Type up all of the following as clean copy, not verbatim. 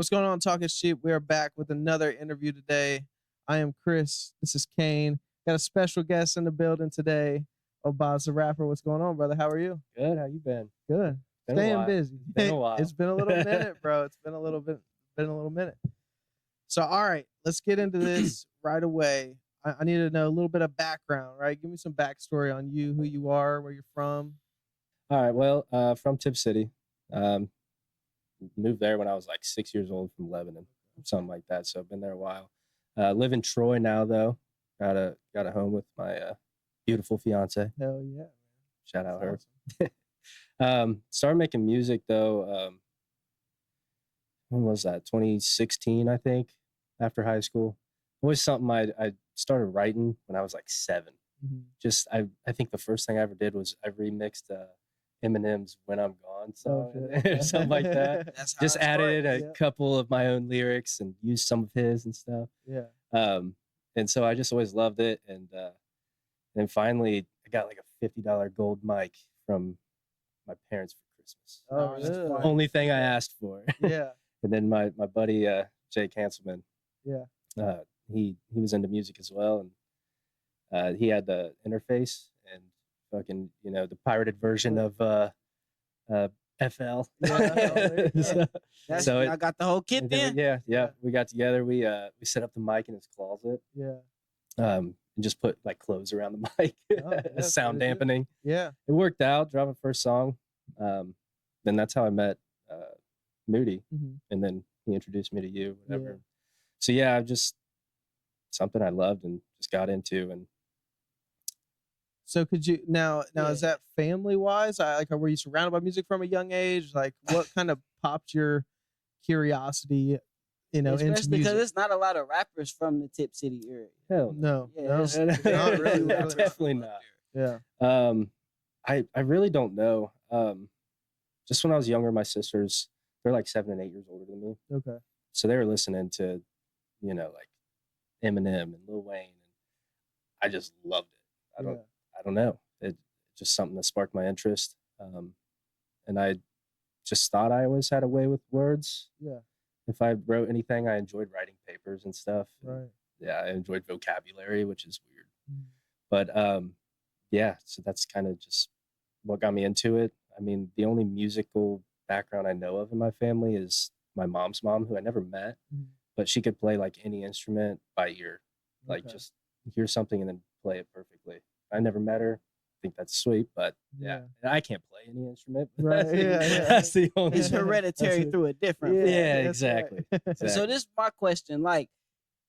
What's going on, Talking Shit? We are back with another interview today. I am Kris. This is Kane. Got a special guest in the building today. Obaz the rapper. What's going on, brother? How are you? Good. How you been? Good. Staying busy. Been a while. It's been a little minute, bro. It's been a little minute. So, all right, let's get into this right away. I need to know a little bit of background, right? Give me some backstory on you, who you are, where you're from. All right. Well, from Tipp City. Moved there when I was like 6 years old from Lebanon, something like that. So I've been there a while. Live in Troy now, though. Got a home with my beautiful fiance. Hell yeah, man. Shout out her. Started making music though. When was that? 2016, I think. After high school, always something I started writing when I was like 7. Mm-hmm. Just I think the first thing I ever did was I remixed Eminem's "When I'm Gone" song or something like that. Just added a couple of my own lyrics and used some of his and stuff. Yeah. And so I just always loved it. And then finally I got like a $50 gold mic from my parents for Christmas. Oh, really? Only thing I asked for. Yeah. And then my buddy Jay Cancelman. Yeah. He was into music as well, and he had the interface and fucking the pirated version of FL. So I got the whole kit then. Yeah. We got together. We set up the mic in his closet. Yeah. And just put like clothes around the mic, sound dampening. Yeah. It worked out. Dropping first song. Then that's how I met Moody, and then he introduced me to you. Whatever. Yeah. So yeah, just something I loved and just got into. And so could you now is that family wise? Were you surrounded by music from a young age? Like what kind of popped your curiosity, Especially into music? because there's not a lot of rappers from the Tipp City area. Hell no. Yeah, No. not really. Definitely not. Yeah. I really don't know. Just when I was younger, my sisters, they're like 7 and 8 years older than me. Okay. So they were listening to, like Eminem and Lil Wayne, and I just loved it. I don't know. It just something that sparked my interest. And I just thought I always had a way with words. Yeah. If I wrote anything, I enjoyed writing papers and stuff. Right. Yeah, I enjoyed vocabulary, which is weird. Mm. But yeah, so that's kind of just what got me into it. I mean, the only musical background I know of in my family is my mom's mom, who I never met, but she could play like any instrument by ear, like just hear something and then play it perfectly. I never met her. I think that's sweet, but yeah. I can't play any instrument. Right. That's the only. It's hereditary through a different. Yeah, exactly. Exactly. So this is my question. Like,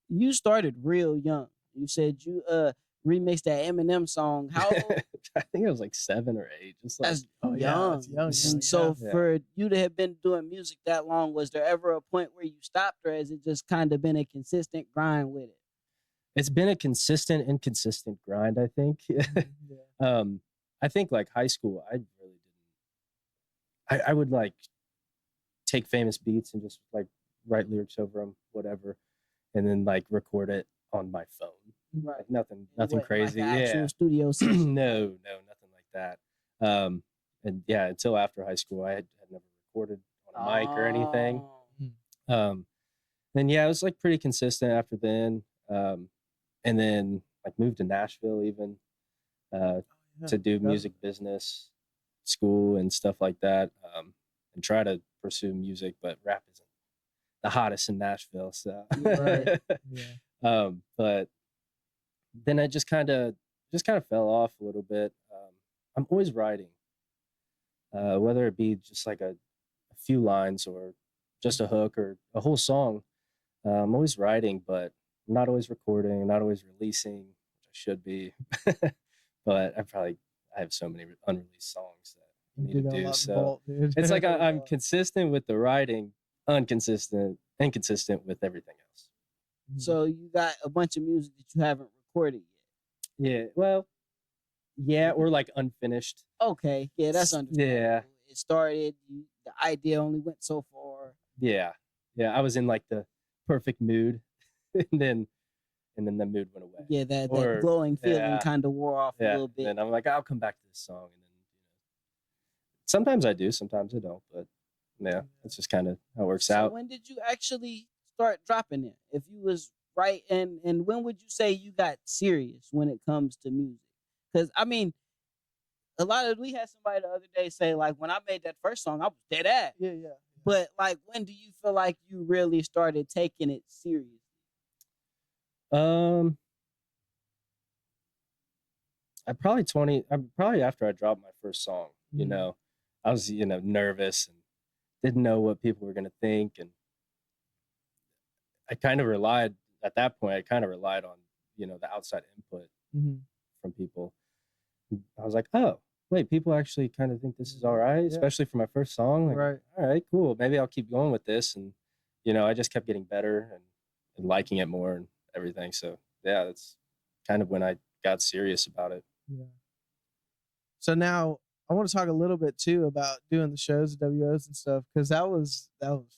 you started real young. You said you remixed that Eminem song. How old? I think it was like 7 or 8. Just like, That's young. Yeah, And so for you to have been doing music that long, was there ever a point where you stopped, or has it just kind of been a consistent grind with it? It's been a consistent, inconsistent grind, I think. I think like high school, I really didn't. I would like take famous beats and just like write lyrics over them, whatever, and then like record it on my phone. Right. Like nothing crazy. Like actual studio session. No, nothing like that. And yeah, until after high school, I had never recorded on a mic or anything. Then yeah, it was like pretty consistent after then. And then like moved to Nashville even to do music business school and stuff like that, and try to pursue music, but rap isn't the hottest in Nashville. So, but then I just kind of fell off a little bit. I'm always writing, whether it be just like a few lines or just a hook or a whole song. I'm always writing, but I'm not always recording, not always releasing, which I should be. But I have so many unreleased songs that I need to do. So it's like I'm consistent with the writing, inconsistent with everything else. So you got a bunch of music that you haven't recorded yet. Yeah, well, yeah, or like unfinished. Okay, yeah, that's understandable. Yeah. It started, the idea only went so far. Yeah, I was in like the perfect mood, and then the mood went away. Yeah, that glowing feeling kind of wore off a little bit. And I'm like, I'll come back to this song, and then sometimes I do, sometimes I don't, but yeah, that's just kind of how it works So out. when did you actually start dropping it? If you was right, and when would you say you got serious when it comes to music? Because I mean, we had somebody the other day say like, when I made that first song, I was dead ass. Yeah, yeah. But like, when do you feel like you really started taking it serious? I'm probably after I dropped my first song, you Mhm. know, I was, nervous and didn't know what people were going to think. And at that point, I kind of relied on, the outside input Mm-hmm. from people. I was like, oh, wait, people actually kind of think this is all right, Yeah. especially for my first song. Like, Right. all right, cool. Maybe I'll keep going with this. And, I just kept getting better and liking it more and everything. So yeah, that's kind of when I got serious about it. Yeah. So now I want to talk a little bit too about doing the shows, the WOs and stuff, because that was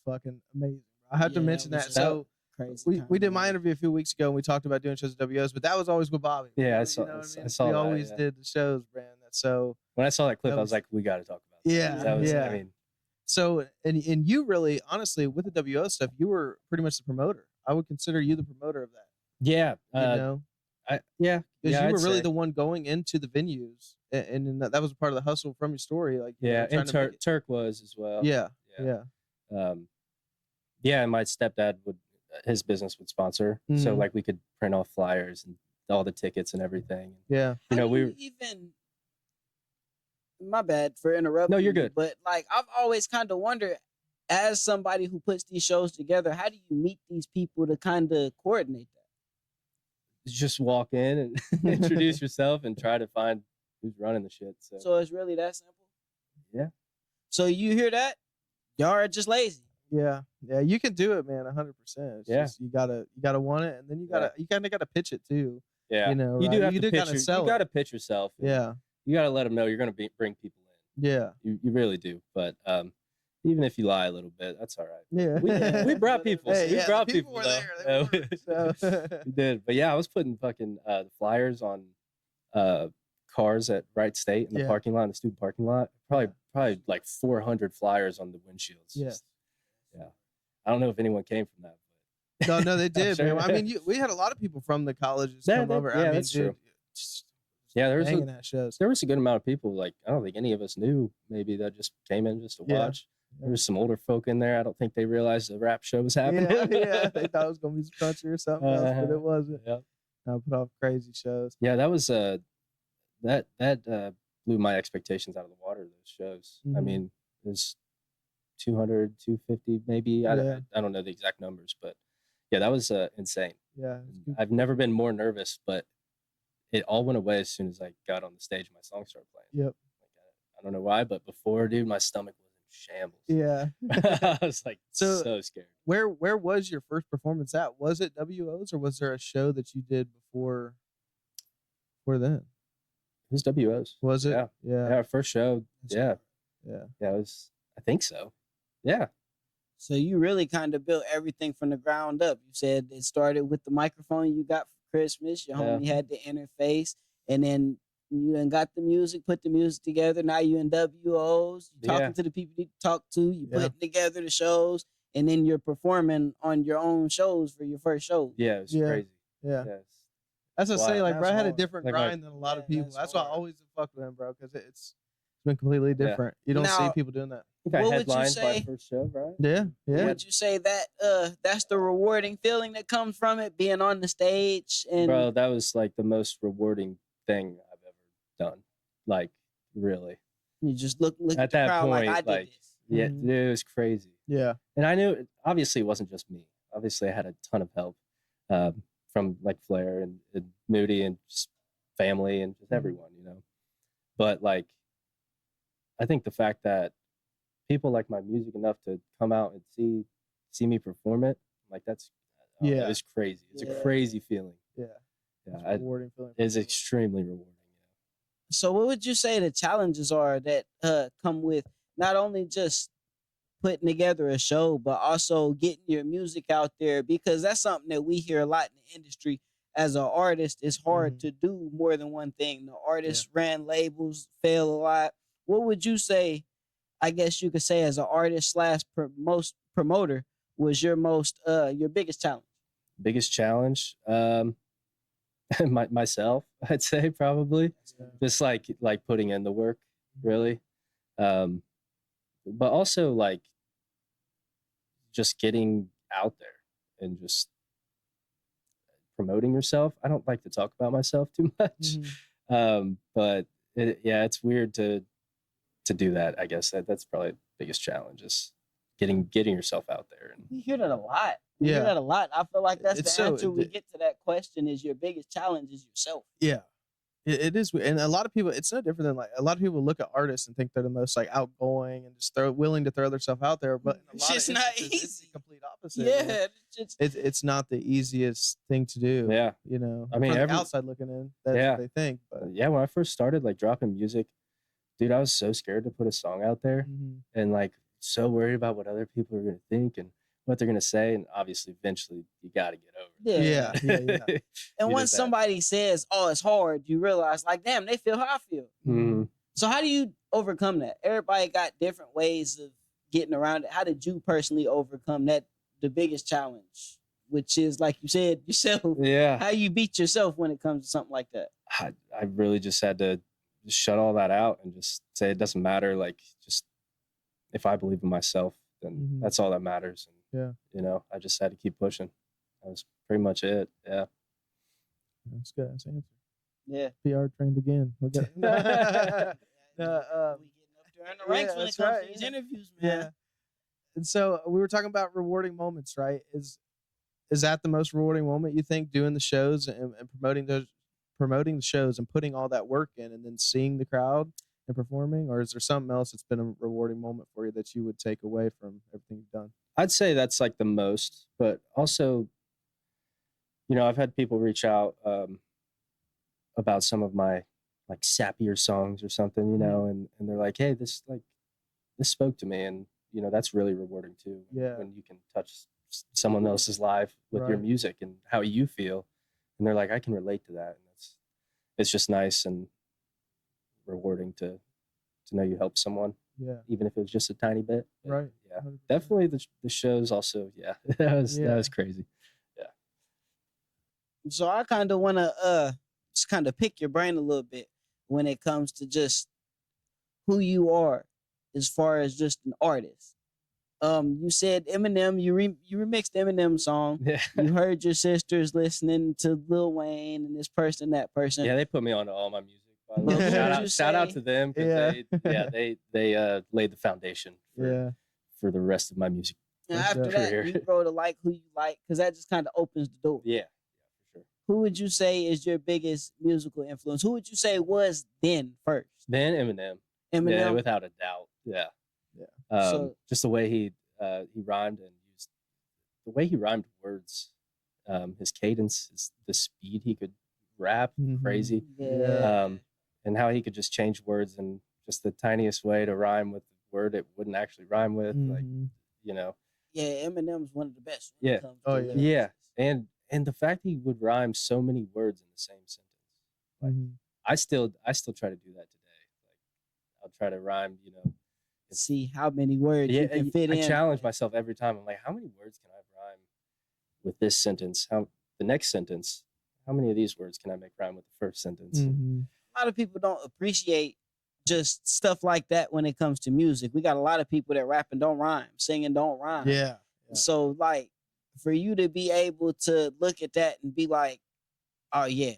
fucking amazing. I had to Yeah, mention that that. was So Crazy. we did my interview a few weeks ago and we talked about doing shows at WOs, but that was always with Bobby. Yeah, I You saw. know what I saw we that, always yeah. did the shows, man. That's so. When I saw that clip, That I was- was like, we got to talk about that. Yeah, That was, yeah. I mean, So and you really, honestly, with the WO stuff, you were pretty much the promoter. I would consider you the promoter of that. yeah, You know, because because you I'd were really say. the one going into the venues, and that was part of the hustle from your story. Like, you know, Yeah, trying and to make it- Turk was as well. Yeah, Yeah. yeah. And my stepdad his business would sponsor, so Mhm. like we could print off flyers and all the tickets and everything. Yeah. You know, How do you even. My bad for interrupting. No, you're you, good. But like, I've always kind of wondered, as somebody who puts these shows together, how do you meet these people to kind of coordinate that? Just walk in and introduce yourself and try to find who's running the shit. So it's really that simple. Yeah. So you hear that? Y'all are just lazy. Yeah, yeah, you can do it, man. 100%. Yeah. Just, you gotta want it, and then you kind of gotta pitch it too. Yeah, You know, you do right? have You to do pitch. gotta sell You it. got to pitch yourself. and Yeah, you got to let them know you're going to bring people in. yeah, You really do. But even if you lie a little bit, that's all right. yeah. We brought people. Hey, we yeah, brought the people people. were though. there. They were, so. We did. But yeah, I was putting fucking the flyers on cars at Wright State in the Yeah. parking lot, in the student parking lot. Probably like 400 flyers on the windshields. Yeah. Yeah. I don't know if anyone came from that. No, they did, Sure. man. I mean, we had a lot of people from the colleges Yeah, come that- over. yeah, I mean, that's true. dude, just Yeah, there was banging at shows. there was a good amount of people. Like, I don't think any of us knew, maybe, that just came in just to Yeah. watch. There was some older folk in there. I don't think they realized the rap show was happening. Yeah, they thought it was gonna be some country or something else, but it wasn't. Yeah. I put off crazy shows. Yeah, that was that blew my expectations out of the water, those shows. I Mhm. mean, it was 200, 250 maybe. Yeah. I don't know the exact numbers, but yeah, that was insane. Yeah, it's good. I've never been more nervous, but it all went away as soon as I got on the stage and my song started playing. Yep. I don't know why, but before, dude, my stomach was in shambles. Yeah. I was like so scared. Where was your first performance at? Was it WOs or was there a show that you did before then? It was WOs. Was it? Yeah. Yeah. Yeah, our first show. That's Yeah. Yeah. Yeah, it was, I think so. Yeah. So you really kind of built everything from the ground up. You said it started with the microphone you got for Christmas. Your Yeah. homie had the interface, and then you done got the music, put the music together. Now you in WOs, you talking Yeah. to the people you need to talk to. You Yeah. putting together the shows, and then you're performing on your own shows for your first show. Yeah, it was Yeah. crazy. Yeah. Yes. That's what I say. Wow. Like, bro, I That's had a hard. different Like, grind than a lot of Yeah, people. that's That's why I hard. always fuck with him, bro, because it's been completely different. You don't see Now- people doing that. I think I What would you headlined my say- first show, right? Yeah. Yeah. Would you say that that's the rewarding feeling that comes from it, being on the stage? And Bro, that was like the most rewarding thing I've ever done. Like, really. you just look At at the that crowd point, like I did like, this. Yeah, Mhm. dude, it was crazy. Yeah. And I knew, obviously, it wasn't just me. Obviously, I had a ton of help from like Flair and Moody and just family and just Mhm. everyone, you know. But like, I think the fact that people like my music enough to come out and see me perform it, like that's, I don't know, Yeah. it's crazy. It's Yeah. a crazy feeling. Yeah. Yeah, It's rewarding feeling. it's extremely rewarding. So what would you say the challenges are that come with not only just putting together a show, but also getting your music out there? Because that's something that we hear a lot in the industry. As an artist, it's hard Mhm. to do more than one thing. The artists ran labels, fail a lot. What would you say I guess you could say, as an artist slash most promoter, was your biggest challenge? Biggest challenge, myself, I'd say probably. Yeah. Just like putting in the work, really. But also like just getting out there and just promoting yourself. I don't like to talk about myself too much. But it's weird to do that. I guess that's probably the biggest challenge, is getting yourself out there. And We hear that a lot. We hear that a lot. I feel like that's It's the so- answer we get to that question, is your biggest challenge is yourself. Yeah. It is, and a lot of people. It's no different than, like, a lot of people look at artists and think they're the most, like, outgoing and just willing to throw themselves out there. But in a lot It's of not instances, it's easy. the complete opposite. Yeah. It's not the easiest thing to do. yeah. You know, I mean, from the outside looking in, that's Yeah. what they think. But When I first started like dropping music, dude, I was so scared to put a song out there, and like so worried about what other people are gonna think and what they're gonna say. And obviously, eventually, you got to get over it. Yeah. Yeah. And You once did that. somebody says, "Oh, it's hard," you realize, like, damn, they feel how I feel. Mhm. So how do you overcome that? Everybody got different ways of getting around it. How did you personally overcome that? The biggest challenge, which is, like you said yourself, Yeah. how you beat yourself when it comes to something like that. I really just had to just shut all that out and just say it doesn't matter. Like, just if I believe in myself, then that's all that matters. And you know, I just had to keep pushing. That was pretty much it. Yeah. that's good. That's the answer. Yeah. PR trained again. We'll get- We getting up there in the ranks Yeah, when it that's comes right, to these yeah. interviews, man. Yeah. And so we were talking about rewarding moments, right? Is that the most rewarding moment, you think, doing the shows and promoting the shows and putting all that work in, and then seeing the crowd and performing? Or is there something else that's been a rewarding moment for you that you would take away from everything you've done? I'd say that's like the most, but also, you know, I've had people reach out about some of my like sappier songs or something, you know, and they're like, hey, this spoke to me. And, you know, that's really rewarding too. Yeah. When you can touch someone else's life with your Right. music and how you feel. And they're like, I can relate to that. And it's just nice and rewarding to know you helped someone, Yeah. even if it was just a tiny bit. But Right. yeah. 100%. Definitely the shows also. Yeah. that was crazy. So I kind of want to just kind of pick your brain a little bit when it comes to just who you are as far as just an artist. You said Eminem, you remixed Eminem song. Yeah. You heard your sisters listening to Lil Wayne and this person, that person. Yeah, they put me onto all my music. By the But way. who Shout would out, you shout out say- to them. 'Cause Yeah. they laid the foundation for the rest of my music. And That's after dope. that, Career. you grow to like who you like, because that just kind of opens the door. Yeah, for sure. Who would you say is your biggest musical influence? Who would you say was then first? Then Eminem. Eminem. Yeah, without a doubt. Yeah. Yeah. So- Just the way he rhymed and used the way he rhymed words, his cadence, the speed he could rap, crazy. Yeah. And how he could just change words in just the tiniest way to rhyme with the word it wouldn't actually rhyme with. Like, you know, Yeah, Eminem's one of the best. When Yeah. It comes Oh, to yeah. lyrics. yeah. And the fact he would rhyme so many words in the same sentence. I still try to do that today. Like, I'll try to rhyme, you know. See how many words you can fit I in. challenge myself every time. I'm like, how many words can I rhyme with this sentence? The next sentence? How many of these words can I make rhyme with the first sentence? A lot of people don't appreciate just stuff like that when it comes to music. We got a lot of people that rap and don't rhyme, singing don't rhyme. Yeah. So, like, for you to be able to look at that and be like, oh yeah,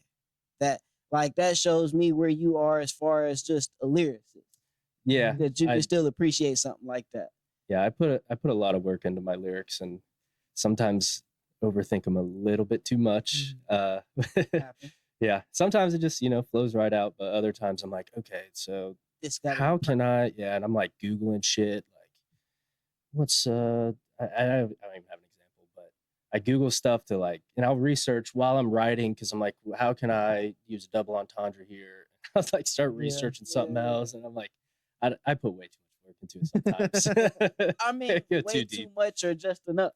that shows me where you are as far as just a lyricist. Yeah, That you can I- still appreciate something like that. yeah. I put a lot of work into my lyrics, and sometimes overthink them a little bit too much. Happen. Yeah, sometimes it just, you know, flows right out, but other times I'm like, okay, so This guy. how can I? Yeah, and I'm like Googling shit, like, what's I don't even have an example, but I Google stuff to like, and I'll research while I'm writing because I'm like, how can I use a double entendre here? I'll like start researching something Yeah. else, and I'm like, I put way too much work into it sometimes. I mean, Go way too too deep. much or just enough?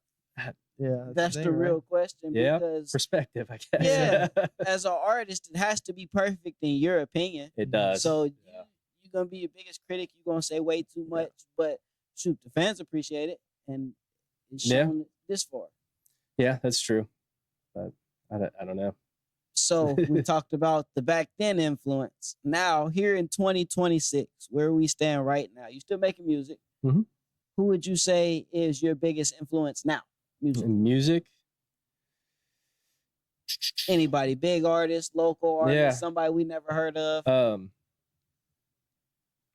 Yeah. That's the real question. Yeah. Because Perspective, I guess. Yeah. as an artist, it has to be perfect in your opinion. It does. So Yeah. you you're gonna be your biggest critic. You're gonna say way too much, but shoot, the fans appreciate it, and it's shown this far. Yeah, that's true. But I don't know. So we talked about the back then influence. Now here in 2026, where we stand right now, you still making music. Mhm. Who would you say is your biggest influence now? Music. Anybody, big artist, local artist, somebody we never heard of.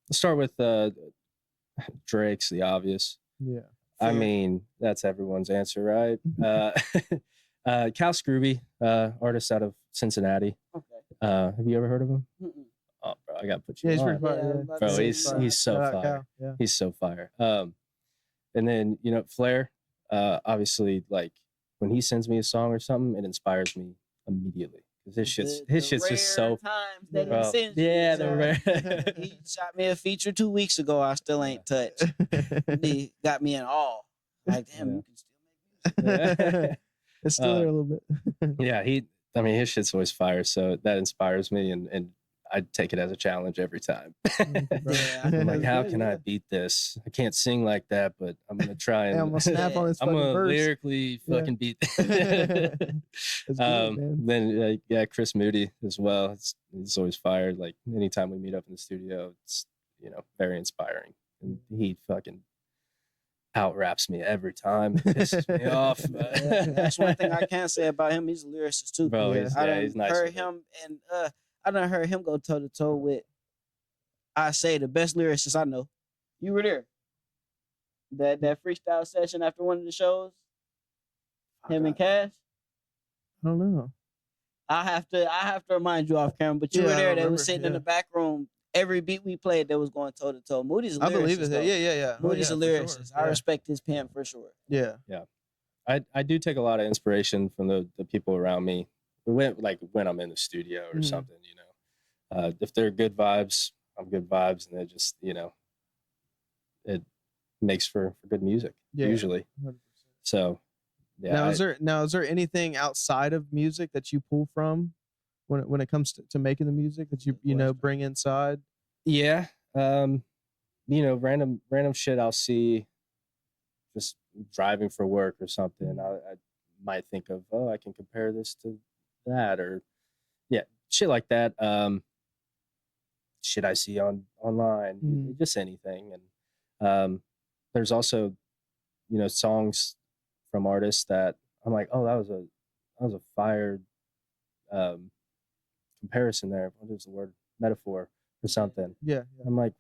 Let's start with Drake's the obvious. Yeah. I mean, that's everyone's answer, right? Cal Scruby, artist out of Cincinnati. Okay. Have you ever heard of him? Mm-mm. Oh, bro, I gotta put you Yeah, he's on. pretty fire. Yeah, Yeah. Bro, Fire. he's so Shout out fire. Cal, yeah. He's so fire. And then Flair. Obviously, like when he sends me a song or something, it inspires me immediately because his shit's just so. Times that Bro, he sends you, yeah, so the rare. he shot me a feature 2 weeks ago. I still ain't touched. He got me in awe. Like, damn, Yeah. you can still make music. It's still there a little bit. Yeah, his shit's always fire, so that inspires me, and I take it as a challenge every time. Yeah. I'm like, how That's can good, I beat this? I can't sing like that, but I'm gonna try and I'm gonna snap on this I'm fucking gonna verse. lyrically Yeah. fucking beat. That's good, man. Then Chris Moody as well. He's always fired. Like anytime we meet up in the studio, it's very inspiring, and he fucking out raps me every time. It pisses me off. That's one thing I can say about him. He's a lyricist too. Bro, Yeah. he's nice. Heard with it. him, and I done heard him go toe to toe with, I say, the best lyricist I know. You were there. That freestyle session after one of the shows. Him and Cash. I don't know. I have to remind you off camera, but you Yeah, were I there. They remember, was sitting in yeah. the back room. Every beat we played, they was going toe to toe. Moody's a lyricist. I believe it. though. Yeah. Oh, Moody's yeah, a for sure. lyricist. I Yeah. respect his pen for sure. Yeah. I do take a lot of inspiration from the people around me. When I'm in the studio or Mhm. something, if they're good vibes, I'm good vibes, and it just it makes for good music Yeah. usually. 100%. So yeah. Now is there anything outside of music that you pull from when it comes to making the music that you bring inside? Yeah. Random shit I'll see just driving for work or something. I might think of, I can compare this to that, or shit like that. Shit I see online, Mhm. just anything. And there's also, songs from artists that I'm like, oh, that was a fire comparison there. What is the word? Metaphor or something. Yeah. I'm like,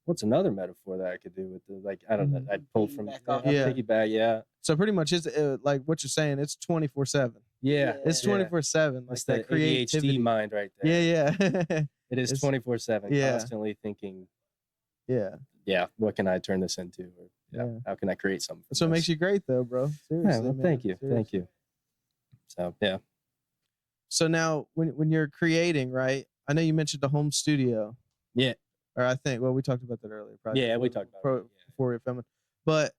what's another metaphor that I could do with the, like, I don't know. I'd pull from Piggyback off. Yeah. piggyback. Yeah. So pretty much it's like what you're saying. It's 24/7. Yeah. It's Yeah. 24/7. Like That's that the creativity. ADHD mind right there. Yeah. It is It's- 24/7, yeah. constantly thinking, yeah. what can I turn this into? Or Yeah. how can I create something? That's what makes you great, though, bro. Seriously, Yeah, well, man. thank you. Seriously. Thank you. So, yeah. So now, when you're creating, right? I know you mentioned the home studio. Yeah. Or I think, well, we talked about that earlier. Probably Yeah, we before- talked about it, yeah. before we were filming. But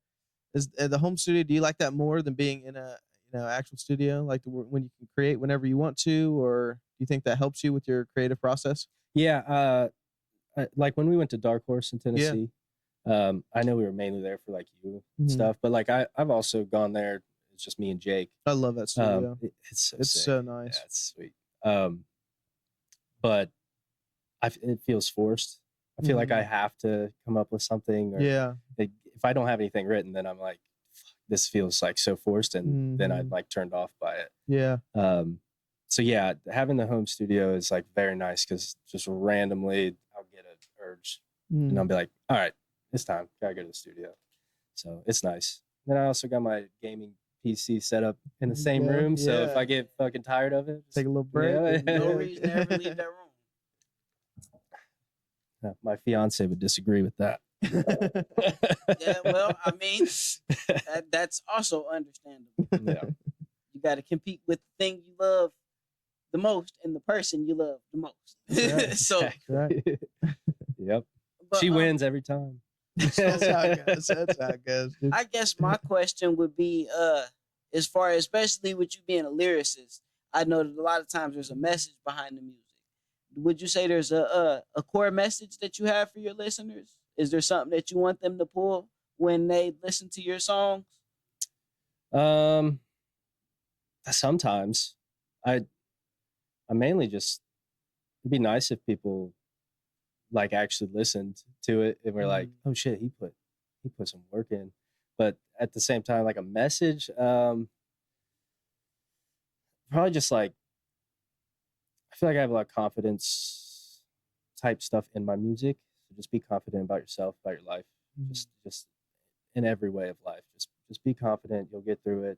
is the home studio? Do you like that more than being in a actual studio, like when you can create whenever you want to, or do you think that helps you with your creative process? Yeah. Like when we went to Dark Horse in Tennessee, I know we were mainly there for like you and Mhm. stuff, but like I've also gone there. It's just me and Jake. I love that studio. It's so It's sick. so nice. Yeah, it's sweet. But it feels forced. I feel like I have to come up with something. Or Yeah. if I don't have anything written, then I'm like, fuck, this feels like so forced, and then I'm Mhm. like turned off by it. Yeah. So yeah, having the home studio is like very nice because just randomly I'll get an urge and I'll be like, all right, it's time. Gotta go to the studio. So it's nice. Then I also got my gaming PC set up in the same Yeah, room. So if yeah. I get fucking tired of it, Take a little break. Yeah. and- No yeah. reason to ever leave that room. my fiance would disagree with that. Yeah, well, I mean, that's also understandable. Yeah. You got to compete with the thing you love the most and the person you love the most. Right. So, Right. Yep. but, She wins every time. That's how it goes. That's how it goes. dude. I guess my question would be, as far as, especially with you being a lyricist, I know that a lot of times there's a message behind the music. would you say there's a core message that you have for your listeners? Is there something that you want them to pull when they listen to your songs? Sometimes I mainly just, it'd be nice if people like actually listened to it and were like, oh shit, he put some work in. But at the same time, like a message, probably just like, I feel like I have a lot of confidence type stuff in my music. So just be confident about yourself, about your life, just in every way of life. Just be confident. You'll get through it.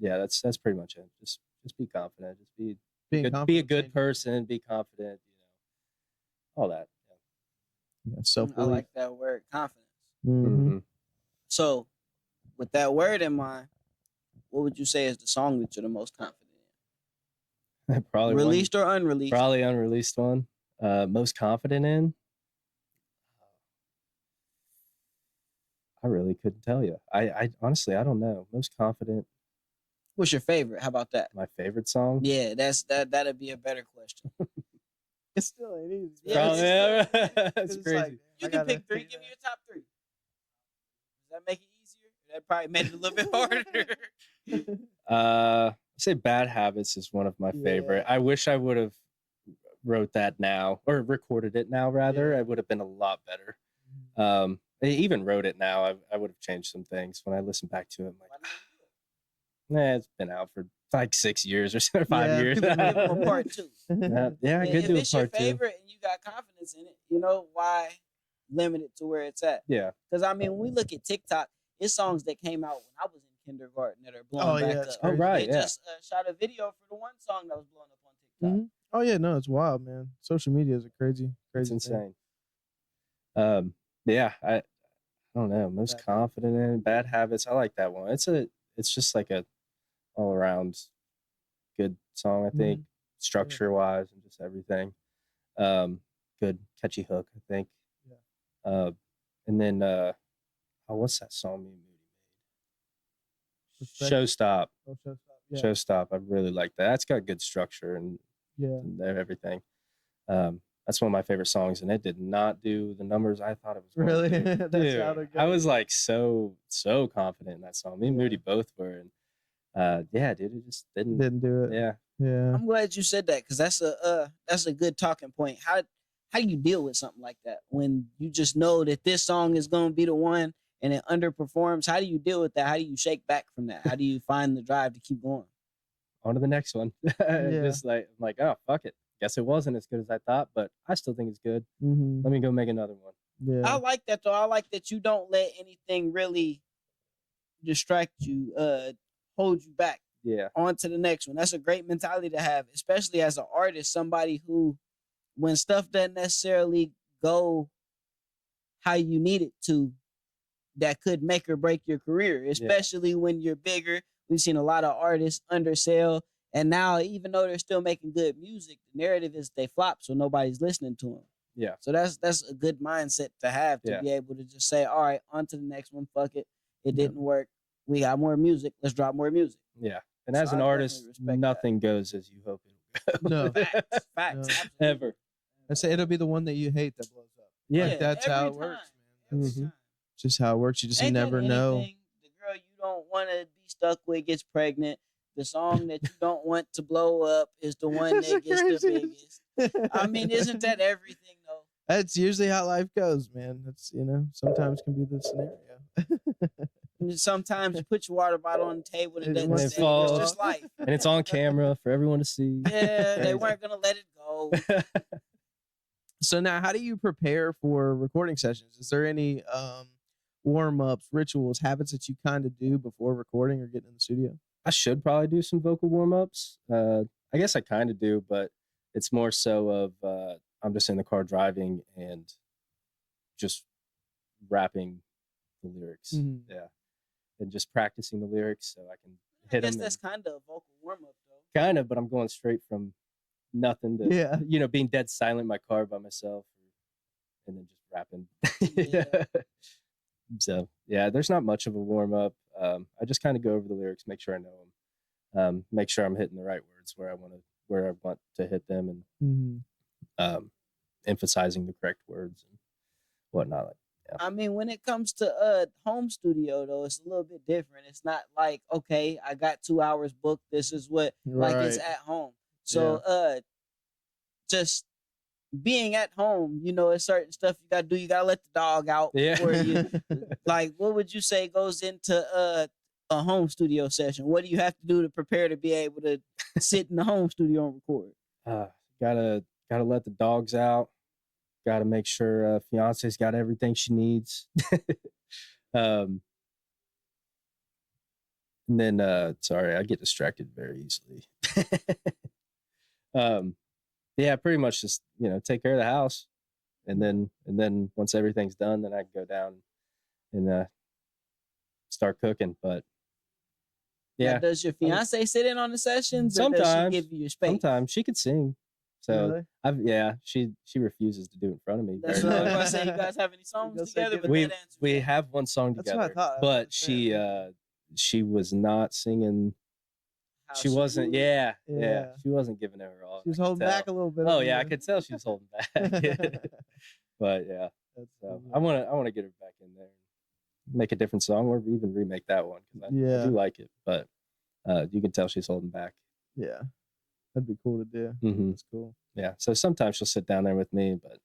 Yeah. That's pretty much it. Just be confident. Just be a good person. Be confident. All that. Yeah, self-belief. I like that word, confidence. Mm-hmm. So, with that word in mind, what would you say is the song that you're the most confident in? Probably released or unreleased? Probably unreleased one. Most confident in? I really couldn't tell you. I honestly, I don't know. Most confident. What's your favorite? How about that? My favorite song? Yeah, that'd be a better question. It still ain't easy. Yeah, that's crazy. Like, you can pick 3. Give me your top 3. Does that make it easier? That probably made it a little bit harder. I say Bad Habits is one of my favorite. I wish I would have wrote that now, or recorded it now rather. I would have been a lot better. I even wrote it now. I would have changed some things. When I listen back to it, I'm like, it's been out for like 6 years or 5 years. Give them a part 2. Yeah, I could do a part 2. If it's your favorite and you got confidence in it, why limit it to where it's at? Yeah. Because I mean, when we look at TikTok, it's songs that came out when I was in kindergarten that are blowing back up. Oh, right. They just shot a video for the one song that was blowing up on TikTok. Oh yeah, no, it's wild, man. Social media is a crazy It's insane. Thing. Yeah, I don't know. Most confident in Bad Habits. I like that one. It's just like a all around good song, I think, structure wise and just everything. Good catchy hook, I think. Yeah. And then what's that song me and Moody made? Showstop. Oh, Showstop. Yeah. Showstop. I really like that. That's got good structure and everything. That's one of my favorite songs, and it did not do the numbers I thought it was going really to. Dude, I was like so confident in that song. Me and Moody both were, and dude, it just didn't do it. Yeah. I'm glad you said that, because that's a good talking point. How do you deal with something like that when you just know that this song is going to be the one and it underperforms? How do you deal with that? How do you shake back from that? How do you find the drive to keep going? On to the next one. Just like, I'm like, oh, fuck it. Guess it wasn't as good as I thought, but I still think it's good. Let me go make another one. Yeah. I like that, though. I like that you don't let anything really distract you, hold you back. Yeah. On to the next one. That's a great mentality to have, especially as an artist, somebody who, when stuff doesn't necessarily go how you need it to, that could make or break your career, especially when you're bigger. We've seen a lot of artists undersell. And now, even though they're still making good music, the narrative is they flop, so nobody's listening to them. Yeah. So that's a good mindset to have, to be able to just say, all right, on to the next one. Fuck it. It didn't work. We got more music. Let's drop more music. Yeah. And as an artist, nothing goes as you hope it will go. No. Facts. No. Ever. I say it'll be the one that you hate that blows up. Yeah. Like, that's how it works, man. Just how it works. You just never know. The girl you don't want to be stuck with gets pregnant. The song that you don't want to blow up is the one that gets the biggest. I mean, isn't that everything, though? That's usually how life goes, man. That's, sometimes can be the scenario. Sometimes you put your water bottle on the table and it doesn't stay. It's just life. And it's on camera for everyone to see. Yeah, they weren't going to let it go. So now, how do you prepare for recording sessions? Is there any warm-ups, rituals, habits that you kind of do before recording or getting in the studio? I should probably do some vocal warm-ups. I guess I kind of do, but it's more so of I'm just in the car driving and just rapping the lyrics. Yeah. And just practicing the lyrics so I can hit them. I guess that's kind of a vocal warm-up, though. Kind of, but I'm going straight from nothing to, being dead silent in my car by myself and then just rapping. So, there's not much of a warm-up. I just kind of go over the lyrics, make sure I know them, make sure I'm hitting the right words where where I want to hit them, and emphasizing the correct words and whatnot. Like, yeah. I mean, when it comes to home studio though, it's a little bit different. It's not like, okay, I got 2 hours booked. This is what like it's Right. at home. So just being at home, you know, it's certain stuff you gotta do. You gotta let the dog out Yeah. before you like what would you say goes into a home studio session? What do you have to do to prepare to be able to sit in the home studio and record? Gotta let the dogs out. Gotta make sure fiance's got everything she needs. And then sorry, I get distracted very easily. Yeah, pretty much just, you know, take care of the house, and then once everything's done, then I can go down and start cooking. But Now, yeah, does your fiance sit in on the sessions, or does Sometimes. she give you your space? sometimes she could sing. So Really? she refuses to do it in front of me. That's very what I was much. gonna say. You guys have any songs gonna say together? give But it- that answers We that. have one song That's what I together, thought. but That's fair. she was not singing. How She wasn't. moved. Yeah, Yeah. she wasn't giving it her all. She was I could holding back a tell. little bit. Oh on yeah, I you. could tell she was holding back. But yeah, That's so cool. I want to get her back in there, make a different song, or even remake that one because I Yeah. do like it. But you can tell she's holding back. Yeah, that'd be cool to do. Hmm That's cool. Yeah. So sometimes she'll sit down there with me, but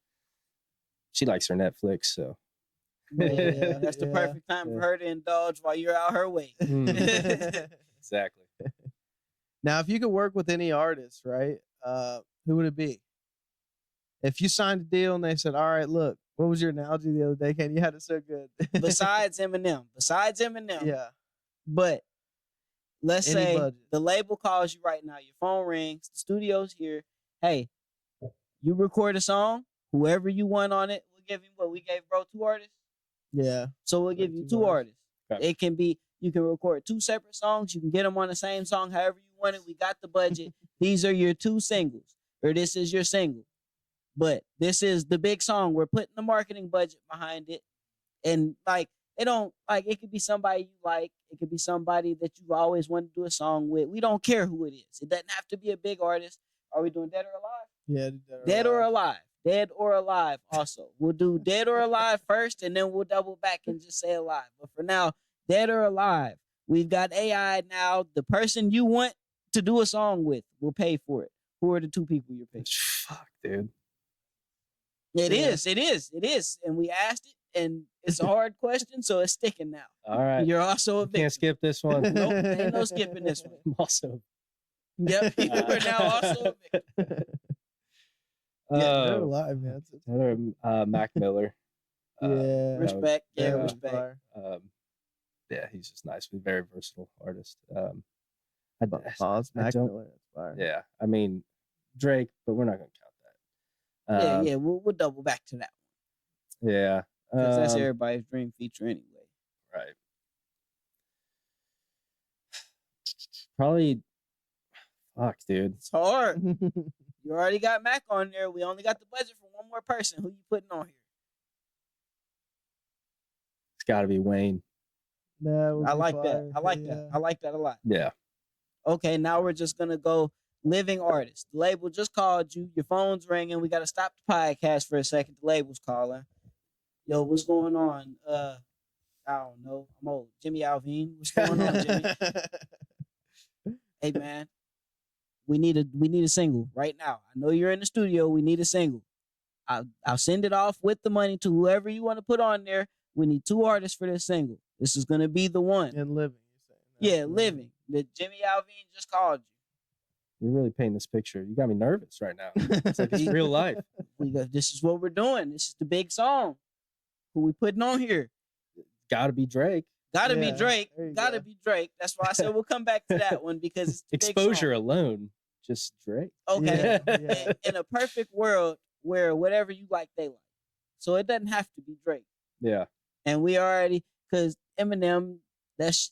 she likes her Netflix. So Yeah, that's the Yeah. perfect time for her to indulge while you're out her way. exactly. Now, if you could work with any artist, right? Who would it be? If you signed a deal and they said, "All right, look, what was your analogy the other day, Ken? You had it so good." Besides Eminem, yeah, But let's Any say budget. the label calls you right now. Your phone rings. The studio's here. Hey, you record a song. Whoever you want on it, we'll give him what we gave bro 2 artists. yeah, So we'll give you Two 2 artists. artists. Okay. It can be you can record 2 separate songs. You can get them on the same song, however you want it. We got the budget. These are your 2 singles, or this is your single. But this is the big song. We're putting the marketing budget behind it, and like it don't like it could be somebody you like. It could be somebody that you've always wanted to do a song with. We don't care who it is. It doesn't have to be a big artist. Are we doing Dead or Alive? yeah. Dead or Alive. Dead or Alive also. We'll do Dead or Alive first, and then we'll double back and just say Alive. But for now, Dead or Alive. We've got AI now. The person you want to do a song with will pay for it. Who are the 2 people you're picking? Fuck, dude. It Yeah. is. And we asked it, and it's a hard question, so it's sticking now. All right. You're also a Can't victim. skip this one. Nope, ain't no skipping this one. I'm also. Yep, you are now also a victim. Yeah, they're Uh, alive, man. Mac Miller. Yeah, Respect. Yeah, yeah. respect. Yeah, he's just nice. He's a very versatile artist. Pause, I Mac don't- Miller. That's fire. Yeah, I mean Drake, but we're not gonna count that. Yeah, we'll double back to that Yeah. because that's um, everybody's dream feature anyway. Right. Probably. Fuck, dude. It's hard. You already got Mac on there. We only got the budget for one more person. Who you putting on here? It's got to be Wayne. That would I be like that. fire. I like Yeah. that. I like that a lot. Yeah. Okay, now we're just gonna go living artist. The label just called you. Your phone's ringing. We gotta stop the podcast for a second. The label's calling. Yo, what's going on? I don't know. I'm old. Jimmy Alvin. What's going on, Jimmy? Hey man, we need a single right now. I know you're in the studio. We need a single. I'll send it off with the money to whoever you want to put on there. We need 2 artists for this single. This is gonna be the one. And living. Yeah, You're saying. living. That Jimmy Alvin just called you. You're really painting this picture. You got me nervous right now. It's like it's real life. We go. This is what we're doing. This is the big song. Who we putting on here? Got to be Drake. Gotta be Yeah, Drake. there you Gotta go. be Drake. That's why I said we'll come back to that one because it's the big Exposure song. alone, just Drake. Okay. Yeah, yeah. In a perfect world where whatever you like, they like. So it doesn't have to be Drake. Yeah. And we already, because Eminem, that's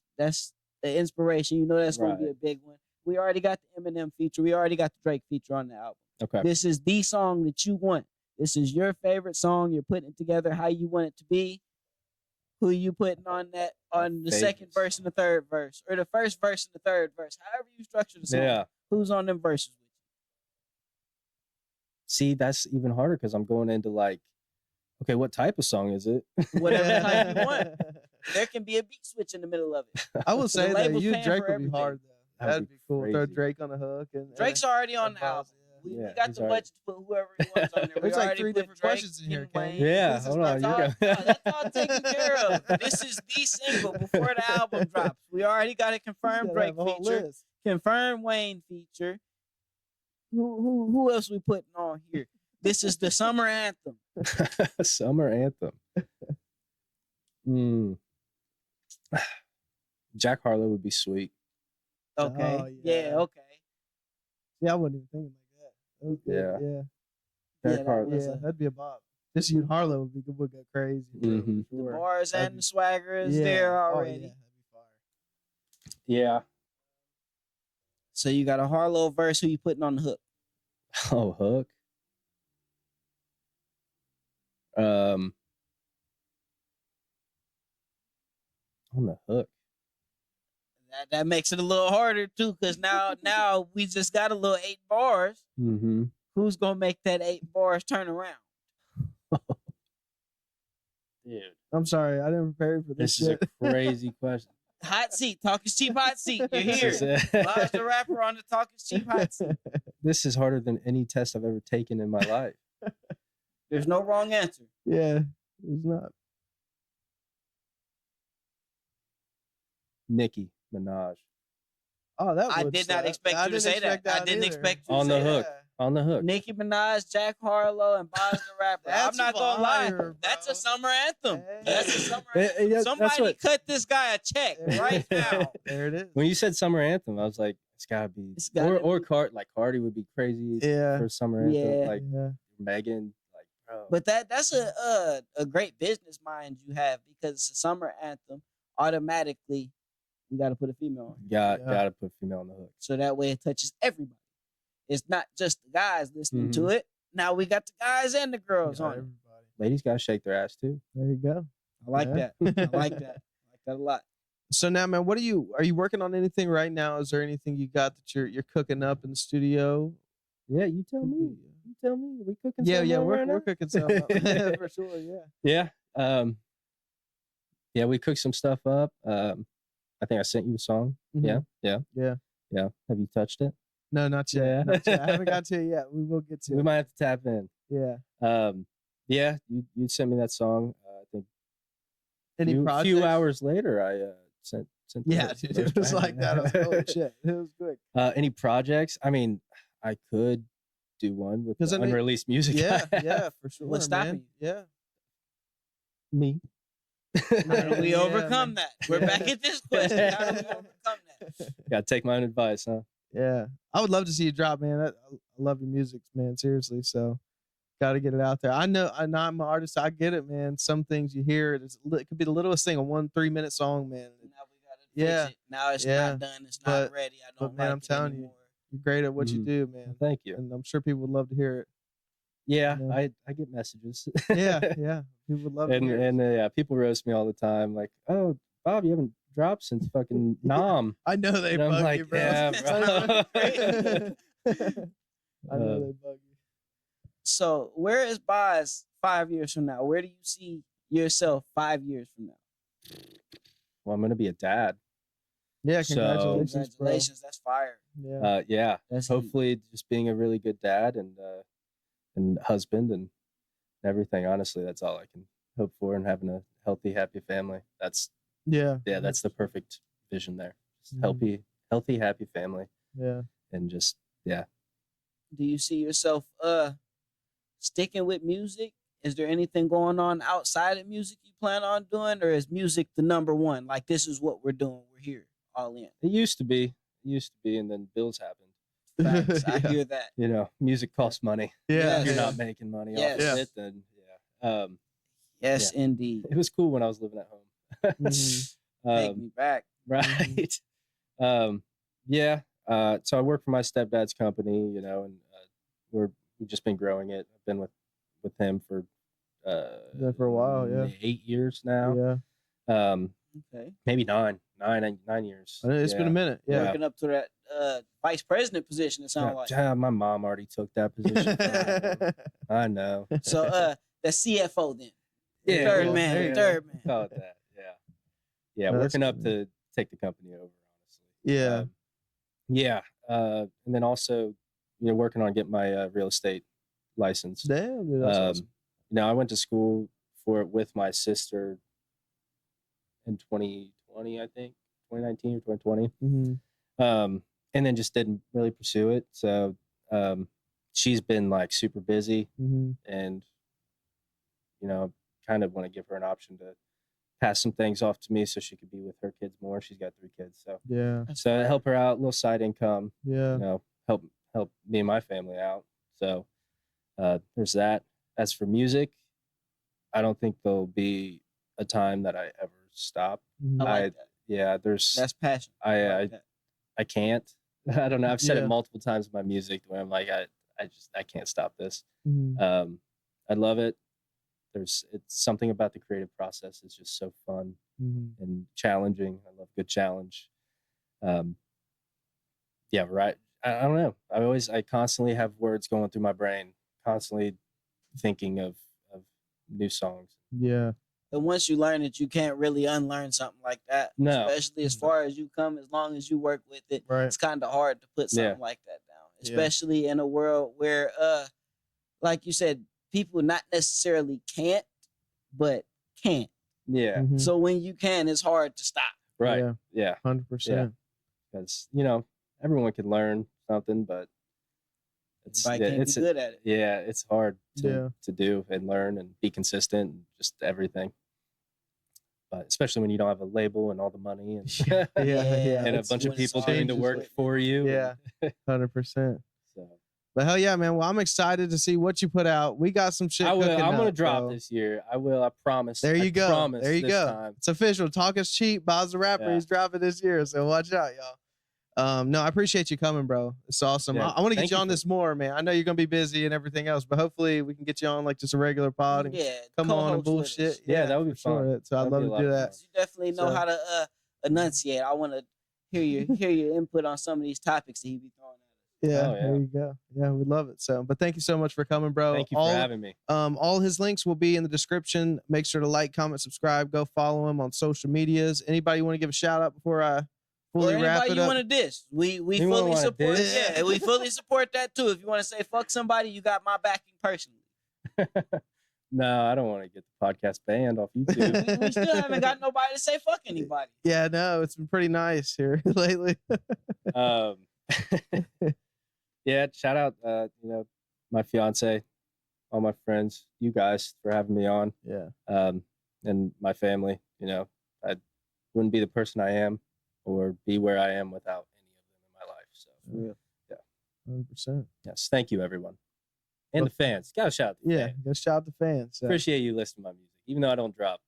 the inspiration. You know that's gonna be Right. a big one. We already got the Eminem feature. We already got the Drake feature on the album. Okay. This is the song that you want. This is your favorite song. You're putting it together how you want it to be. Who you putting on that on the second favorites. verse and the third verse, or the first verse and the third verse, however you structure the song. Yeah. Who's on them verses with see, that's even harder because I'm going into like, okay, what type of song is it? Whatever type you want. There can be a beat switch in the middle of it. I would say that label's you paying Drake for would be everything. hard though. That'd That'd be be cool. Throw crazy. Drake on the hook and Drake's already on the buzz, album. We Yeah, got he's the already- budget to put whoever he wants on there. We There's like already 3 put different Drake, questions in here, King Kane. Wayne. Yeah, This is hold my on. That's You all, go. no, that's all taken care of. This is the single before the album drops. We already got a confirmed Drake feature, confirmed Wayne feature. Who else we putting on here? This is the summer anthem. Summer anthem. Jack Harlow would be sweet. Okay. Oh, yeah. yeah. Okay. Yeah, I wasn't even thinking like that. That was good. Yeah. Yeah. Jack that Harlow. was Yeah, a- that'd be a bop. Just you and Harlow would go crazy. bro, Mhm. for The sure. bars That'd and be- the swagger is yeah. there Oh, already. yeah, that'd be fire. Yeah. So you got a Harlow verse. Who you putting on the hook? Oh, hook. On the hook. That makes it a little harder too, because now we just got a little 8 bars. Mm-hmm. Who's gonna make that 8 bars turn around? Dude, I'm sorry, I didn't prepare for this. this is a shit. crazy question. Hot seat, talking cheap hot seat. You're This here. is, Lodge the rapper on the talking cheap hot seat. this is harder than any test I've ever taken in my life. There's no wrong answer. Yeah, it's not. Nicki Minaj. Oh, that I would did not suck. expect you to didn't say that. expect I didn't either. expect you to On say the that. hook. On the hook. Nicki Minaj, Jack Harlow, and Boz the rapper. I'm That's not gonna lie. fire, bro. That's a summer anthem. Hey. That's a summer Yeah, anthem. yeah, that's Somebody what- cut this guy a check There it right is. now. There it is. When you said summer anthem, I was like, it's gotta be. It's gotta or be. Cardi would be crazy Yeah. for summer anthem. Yeah. Like Yeah. Megan. Like, bro. But that's a great business mind you have, because it's a summer anthem. Automatically, you got to put a female on, Yeah. Gotta put female on the hook. so that way it touches everybody. It's not just the guys listening to Mhm. it. Now we got the guys and the girls Yeah, on it. everybody. Ladies gotta shake their ass too. There you go. I like Yeah. that. I like that. I like that a lot. So now, man, are you working on anything right now? Is there anything you got that you're cooking up in the studio? Yeah, you tell Could me. be, You tell me. Are we cooking? Yeah, something yeah, right we're now? cooking something up. For sure. Yeah. Yeah. Yeah, we cooked some stuff up. I think I sent you a song. Mhm. Yeah. Yeah. Have you touched it? No, not yet. Yeah. Not yet. I haven't got to it yet. We will get to We it. might have to tap in. Yeah. Yeah, you sent me that song. I think Any few projects? hours later, I sent. Yeah, the dude, it was back. like that. I was like, holy shit. It was quick. Any projects? I mean, I could do one with 'Cause the I mean- unreleased music. Yeah, yeah, for sure. What's stopping man. Yeah. Me. How do we Yeah, overcome man. that? We're Yeah. back at this question. How do we overcome that? Gotta take my own advice, huh? Yeah. I would love to see you drop, man. I love your music, man. Seriously. So got to get it out there. I know I'm an artist. I get it, man. Some things you hear, it could be the littlest thing, a 1-3-minute song, man. Now we gotta Yeah. fix it. Now it's Yeah. not done. It's not But- ready. I but, don't man, like I'm it telling you, anymore. You're great at what you Mhm. do, man. Thank you. And I'm sure people would love to hear it. Yeah, Yeah. I get messages. Yeah, yeah. People would love to and hear it. and yeah, people roast me all the time. Like, oh, Bob, you haven't dropped since fucking Nam. I know they And I'm bug like, you, bro. yeah, bro. I know Um, they bug you. So where is Boz 5 years from now? Where do you see yourself 5 years from now? Well, I'm gonna be a dad. Yeah, So- congratulations, Congratulations, that's fire. bro. Yeah. Yeah, That's heat. hopefully just being a really good dad and husband and everything. Honestly, that's all I can hope for, and having a healthy, happy family. That's Yeah. that's the perfect vision there. Just Mhm. healthy, happy family, Yeah. and just Do you see yourself sticking with music? Is there anything going on outside of music you plan on doing, or is music the number one? Like, this is what we're doing. We're here, all in. it used to be, and then bills happened. Facts. I Yeah. hear that. You know, music costs money. Yeah. Yes. If you're yeah. not making money Yes. off Yeah. of it, then Yes, indeed. it was cool when I was living at home. Mhm. Take me back. Right. Yeah. So I work for my stepdad's company, you know, and we've just been growing it. I've been with him for Yeah, for a while, yeah. 8 years now. Yeah. Um, Okay. maybe nine years. I know it's been a minute. Yeah. Working up to that vice president position. It sounds like. Yeah, my mom already took that position. I know. So the CFO then. Yeah, Third well, man. there you Third go. man. Call it that. Yeah, No, working that's up cool. to take the company over. Honestly. Yeah. Yeah. And then also, working on getting my real estate license. Damn, dude, that's awesome. I went to school for it with my sister in 2020, I think, 2019 or 2020. Mm-hmm. And then just didn't really pursue it. So she's been like super busy, Mm-hmm. and kind of want to give her an option to pass some things off to me so she could be with her kids more. She's got 3 kids, so Yeah. so help her out, little side income. Yeah. Help me and my family out. So there's that. As for music, I don't think there'll be a time that I ever stop. Mhm. I like that. Yeah, That's passion. I can't. I don't know. I've said Yeah. it multiple times in my music where I'm like, I can't stop this. Mhm. I love it. It's something about the creative process is just so fun Mhm. and challenging. I love good challenge. Yeah, right. I don't know. I constantly have words going through my brain, constantly thinking of new songs. Yeah. And once you learn it, you can't really unlearn something like that. No. Especially as far as you come, as long as you work with it, Right. it's kind of hard to put something Yeah. like that down. Yeah. Especially in a world where, like you said, people not necessarily can't, but can't. Yeah. Mhm. So when you can, it's hard to stop. Right. Yeah. Yeah. 100%. Because everyone can learn something, but Everybody can't be good at it. Yeah, it's hard Yeah. to do and learn and be consistent and just everything. But especially when you don't have a label and all the money and Yeah. and a That's bunch of when it's people hard doing to the do work it. for you. Yeah. 100%. So But hell yeah, man. Well, I'm excited to see what you put out. We got some shit. I will. cooking I'm gonna up, drop bro. this year. I will. I promise. There I you go. Promise There you this go. time. It's official. Talk is cheap. Bob's the rapper. Yeah. He's dropping this year. So watch out, y'all. No, I appreciate you coming, bro. It's awesome. Yeah, I want to get thank you you on for- this more, man. I know you're gonna be busy and everything else, but hopefully we can get you on like just a regular pod and Yeah. come on and co-host with us. bullshit. Yeah, that would be for sure. fun. So I'd That'd be love a to lot do of that. fun. You definitely know So- how to enunciate. I want to hear your input on some of these topics that he be throwing at us. Yeah, Oh, yeah. there you go. Yeah, we love it. So, but thank you so much for coming, bro. Thank you for having me. All his links will be in the description. Make sure to like, comment, subscribe. Go follow him on social medias. Anybody want to give a shout out before I Or fully wrap anybody it you up? want to diss, we Anyone fully wanna support. diss? Yeah, we fully support that too. If you want to say fuck somebody, you got my backing personally. No, I don't want to get the podcast banned off YouTube. We still haven't got nobody to say fuck anybody. Yeah, no, it's been pretty nice here lately. Yeah, shout out, my fiance, all my friends, you guys for having me on, Yeah, and my family. I wouldn't be the person I am or be where I am without any of them in my life. So, yeah, 100%. yes, thank you, everyone. And the fans. Gotta shout out the Yeah, fans. go shout out the fans. So. Appreciate you listening to my music, even though I don't drop.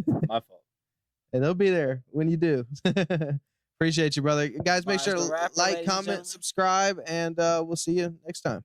My fault. And they'll be there when you do. Appreciate you, brother. Guys, make Mine's sure the to rapper, like, ladies and comment, gentlemen. subscribe, and we'll see you next time.